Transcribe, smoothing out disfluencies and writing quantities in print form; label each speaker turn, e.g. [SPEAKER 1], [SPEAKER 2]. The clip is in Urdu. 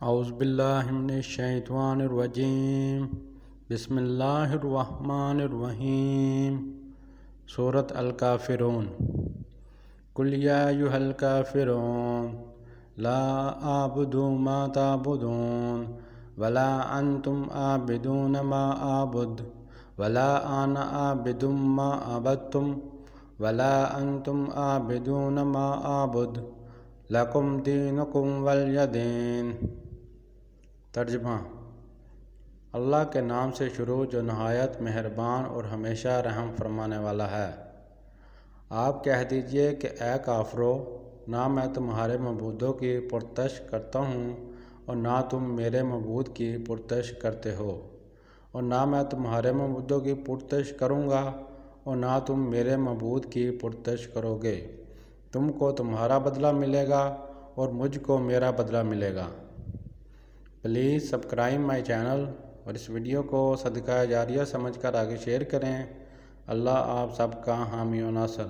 [SPEAKER 1] اعوذ باللہ من الشیطان الرجیم بسم اللہ الرحمن الرحیم سورۃ الکافرون قل یا ایھا الکافرون لا اعبد ما تعبدون ولا انتم عابدون ما اعبد ولا انا عابد ما عبدتم ولا انتم عابدون ما اعبد لکم دینکم ولی دین۔ ترجمہ: اللہ کے نام سے شروع جو نہایت مہربان اور ہمیشہ رحم فرمانے والا ہے۔ آپ کہہ دیجئے کہ اے کافرو، نہ میں تمہارے معبودوں کی پرستش کرتا ہوں اور نہ تم میرے معبود کی پرستش کرتے ہو، اور نہ میں تمہارے معبودوں کی پرستش کروں گا اور نہ تم میرے معبود کی پرستش کرو گے۔ تم کو تمہارا بدلہ ملے گا اور مجھ کو میرا بدلہ ملے گا۔ پلیز سبسکرائب مائی چینل اور اس ویڈیو کو صدقہ جاریہ سمجھ کر آگے شیئر کریں۔ اللہ آپ سب کا حامی و ناصر۔